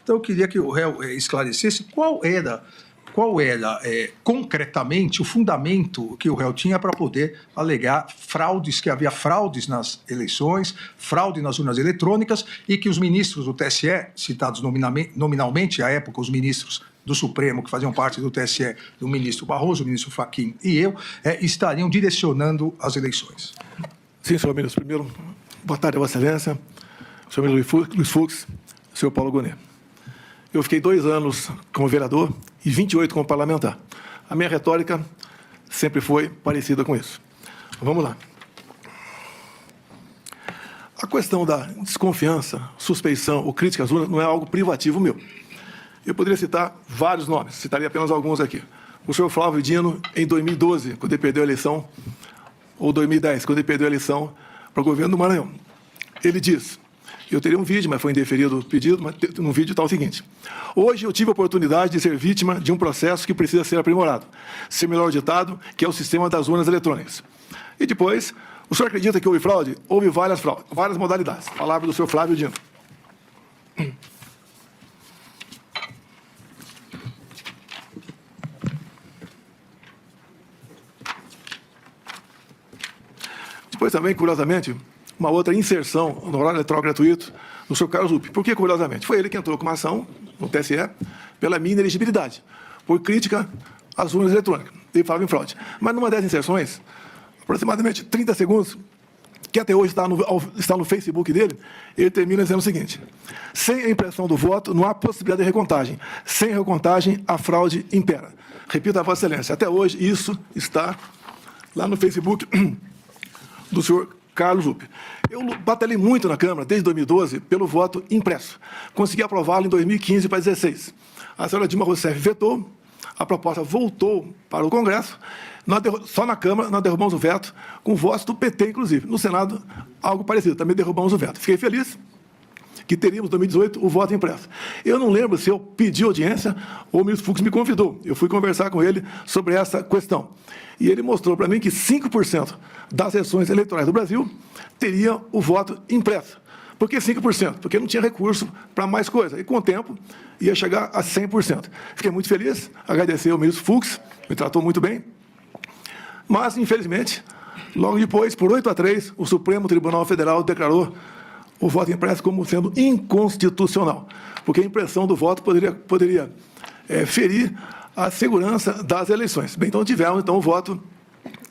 Então, eu queria que o réu esclarecesse qual era concretamente o fundamento que o réu tinha para poder alegar fraudes, que havia fraudes nas eleições, fraude nas urnas eletrônicas e que os ministros do TSE, citados nominalmente à época, os ministros do Supremo, que faziam parte do TSE, do ministro Barroso, o ministro Fachin e eu, estariam direcionando as eleições. Sim, senhor ministro. Primeiro, boa tarde, Vossa Excelência, senhor ministro Luiz Fux, senhor Paulo Gonet. Eu fiquei 2 anos como vereador e 28 como parlamentar. A minha retórica sempre foi parecida com isso. Vamos lá. A questão da desconfiança, suspeição ou crítica às urnas não é algo privativo meu. Eu poderia citar vários nomes, citaria apenas alguns aqui. O senhor Flávio Dino, em 2012, quando ele perdeu a eleição, ou 2010, quando ele perdeu a eleição para o governo do Maranhão. Ele diz, eu teria um vídeo, mas foi indeferido o pedido, mas no vídeo está o seguinte: hoje eu tive a oportunidade de ser vítima de um processo que precisa ser aprimorado, ser melhor auditado, que é o sistema das urnas eletrônicas. E depois, o senhor acredita que houve fraude? Houve várias fraudes, várias modalidades. Palavra do senhor Flávio Dino. Depois também, curiosamente, uma outra inserção no horário eleitoral gratuito do senhor Carlos Lupe. Por que curiosamente? Foi ele que entrou com uma ação no TSE pela minha inelegibilidade, por crítica às urnas eletrônicas. Ele falava em fraude. Mas numa dessas inserções, aproximadamente 30 segundos, que até hoje está no Facebook dele, ele termina dizendo o seguinte: sem a impressão do voto, não há possibilidade de recontagem. Sem recontagem, a fraude impera. Repito a Vossa Excelência, até hoje isso está lá no Facebook do senhor Carlos Lupe. Eu batalhei muito na Câmara, desde 2012, pelo voto impresso. Consegui aprová-lo em 2015 para 2016. A senhora Dilma Rousseff vetou, a proposta voltou para o Congresso, só na Câmara nós derrubamos o veto, com votos do PT, inclusive. No Senado, algo parecido, também derrubamos o veto. Fiquei feliz que teríamos, em 2018, o voto impresso. Eu não lembro se eu pedi audiência ou o ministro Fux me convidou. Eu fui conversar com ele sobre essa questão. E ele mostrou para mim que 5% das sessões eleitorais do Brasil teria o voto impresso. Por que 5%? Porque não tinha recurso para mais coisa. E, com o tempo, ia chegar a 100%. Fiquei muito feliz, agradecer ao ministro Fux, me tratou muito bem. Mas, infelizmente, logo depois, por 8-3, o Supremo Tribunal Federal declarou o voto impresso como sendo inconstitucional, porque a impressão do voto poderia ferir a segurança das eleições. Bem, então tivemos o voto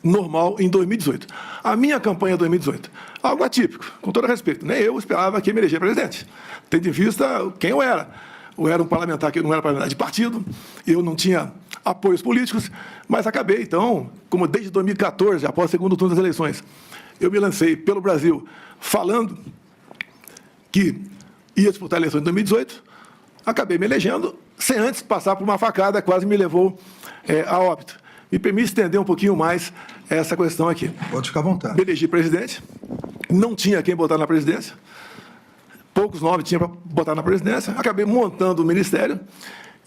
normal em 2018. A minha campanha em 2018, algo atípico, com todo respeito, nem eu esperava que me eleger presidente, tendo em vista quem eu era. Eu era um parlamentar que não era parlamentar de partido, eu não tinha apoios políticos, mas acabei, então, como desde 2014, após o segundo turno das eleições, eu me lancei pelo Brasil falando que ia disputar a eleição em 2018, acabei me elegendo, sem antes passar por uma facada, quase me levou a óbito. Me permite estender um pouquinho mais essa questão aqui. Pode ficar à vontade. Me elegi presidente, não tinha quem botar na presidência, poucos nomes tinha para botar na presidência, acabei montando o ministério,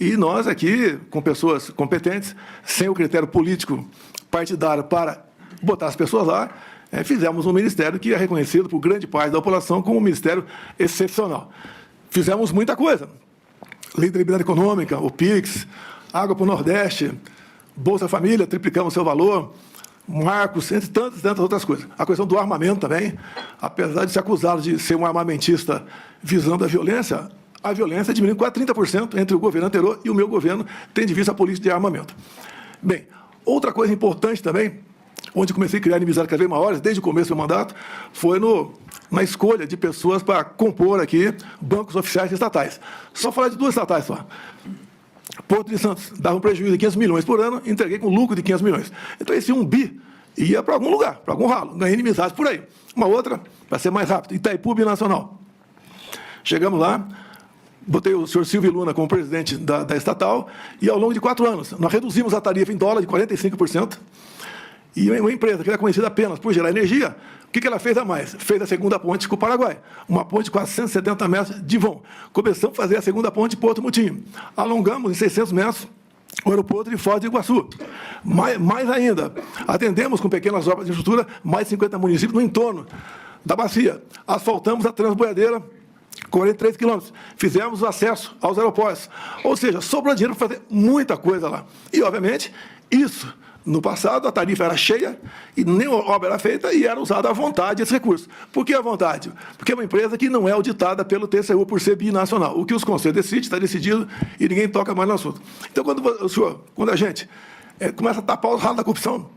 e nós aqui, com pessoas competentes, sem o critério político partidário para botar as pessoas lá, fizemos um ministério que é reconhecido por grande parte da população como um ministério excepcional. Fizemos muita coisa. Lei da Liberdade Econômica, o PIX, Água para o Nordeste, Bolsa Família, triplicamos seu valor, marcos, entre tantas outras coisas. A questão do armamento também, apesar de ser acusado de ser um armamentista visando a violência diminuiu quase 30% entre o governo anterior e o meu governo, tendo em vista a política de armamento. Bem, outra coisa importante também, onde comecei a criar inimizades cada vez maiores, desde o começo do meu mandato, foi na escolha de pessoas para compor aqui bancos oficiais estatais. Só falar de 2 estatais só. Porto de Santos dava um prejuízo de 500 milhões por ano, entreguei com lucro de 500 milhões. Então, esse 1 bi ia para algum lugar, para algum ralo, ganhei inimizades por aí. Uma outra, para ser mais rápido, Itaipu Binacional. Chegamos lá, botei o senhor Silvio Luna como presidente da estatal, e ao longo de 4 anos, nós reduzimos a tarifa em dólar de 45%, e uma empresa que era conhecida apenas por gerar energia, o que ela fez a mais? Fez a segunda ponte com o Paraguai, uma ponte de 470 metros de vão. Começamos a fazer a segunda ponte de Porto Mutinho. Alongamos em 600 metros o aeroporto de Foz do Iguaçu. Mais ainda, atendemos com pequenas obras de infraestrutura mais de 50 municípios no entorno da bacia. Asfaltamos a Transboiadeira 43 quilômetros. Fizemos o acesso aos aeroportos. Ou seja, sobrou dinheiro para fazer muita coisa lá. E, obviamente, isso, no passado, a tarifa era cheia e nem obra era feita e era usada à vontade esse recurso. Por que à vontade? Porque é uma empresa que não é auditada pelo TCU por ser binacional. O que os conselhos decidem, está decidido e ninguém toca mais no assunto. Então, quando a gente começa a tapar os ralos da corrupção,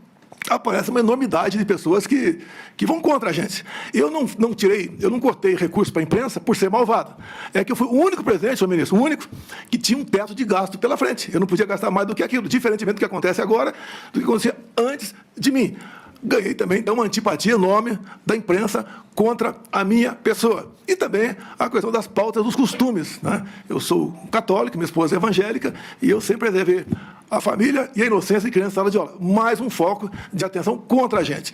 aparece uma enormidade de pessoas que vão contra a gente. Eu não cortei recurso para a imprensa por ser malvado. É que eu fui o único presidente, senhor ministro, o único que tinha um teto de gasto pela frente. Eu não podia gastar mais do que aquilo, diferentemente do que acontece agora, do que acontecia antes de mim. Ganhei também, então, uma antipatia enorme da imprensa contra a minha pessoa. E também a questão das pautas dos costumes, né? Eu sou católico, minha esposa é evangélica, e eu sempre preservei a família e a inocência de criança em sala de aula. Mais um foco de atenção contra a gente.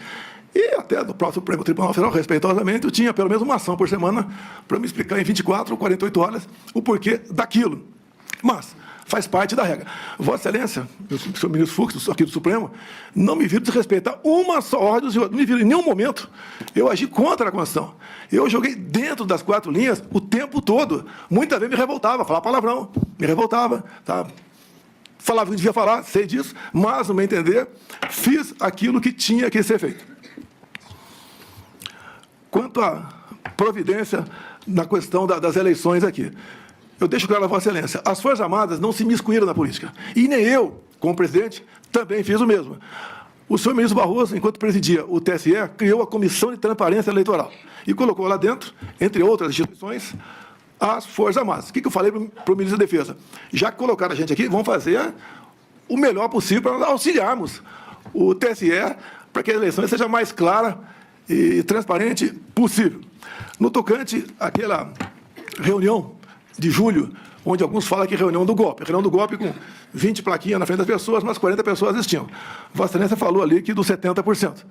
E até do próximo Tribunal Federal, respeitosamente, eu tinha pelo menos uma ação por semana para me explicar em 24 ou 48 horas o porquê daquilo. Mas faz parte da regra. Vossa Excelência, o senhor ministro Fux, aqui do Supremo, não me viram desrespeitar uma só ordem do senhor. Não me viram em nenhum momento. Eu agi contra a Constituição. Eu joguei dentro das 4 linhas o tempo todo. Muitas vezes me revoltava, falava palavrão, me revoltava, tá? Falava o que devia falar, sei disso, mas, no meu entender, fiz aquilo que tinha que ser feito. Quanto à providência na questão das eleições aqui, eu deixo claro a Vossa Excelência, as Forças Armadas não se miscuíram na política. E nem eu, como presidente, também fiz o mesmo. O senhor ministro Barroso, enquanto presidia o TSE, criou a Comissão de Transparência Eleitoral e colocou lá dentro, entre outras instituições, as Forças Armadas. O que eu falei para o ministro da Defesa? Já que colocaram a gente aqui, vamos fazer o melhor possível para auxiliarmos o TSE para que a eleição seja mais clara e transparente possível. No tocante àquela reunião de julho, onde alguns falam que reunião do golpe com 20 plaquinhas na frente das pessoas, mas 40 pessoas assistiam. Vossa Excelência falou ali que dos 70%.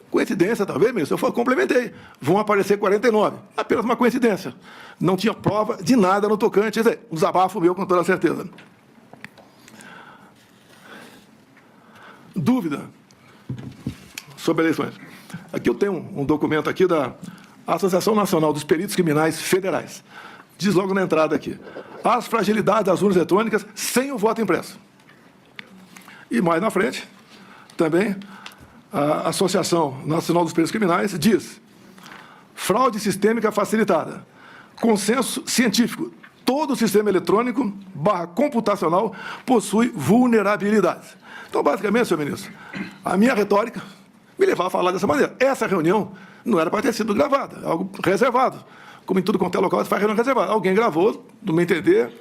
Coincidência, talvez, ministro? Eu complementei. Vão aparecer 49. Apenas uma coincidência. Não tinha prova de nada no tocante. Quer dizer, um desabafo meu com toda certeza. Dúvida sobre eleições. Aqui eu tenho um documento aqui da Associação Nacional dos Peritos Criminais Federais. Diz logo na entrada aqui. As fragilidades das urnas eletrônicas sem o voto impresso. E mais na frente, também, a Associação Nacional dos Peritos Criminais diz: fraude sistêmica facilitada. Consenso científico. Todo sistema eletrônico / computacional possui vulnerabilidades. Então, basicamente, senhor ministro, a minha retórica me levava a falar dessa maneira. Essa reunião não era para ter sido gravada, algo reservado. Como em tudo quanto é local, faz reunião reservada. Alguém gravou, no meu entender,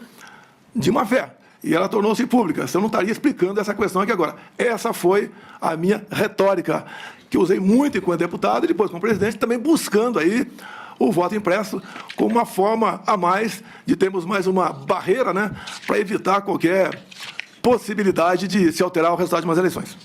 de má fé. E ela tornou-se pública. Eu não estaria explicando essa questão aqui agora. Essa foi a minha retórica, que eu usei muito enquanto deputado e depois como presidente, também buscando aí o voto impresso como uma forma a mais de termos mais uma barreira, né, para evitar qualquer possibilidade de se alterar o resultado de umas eleições.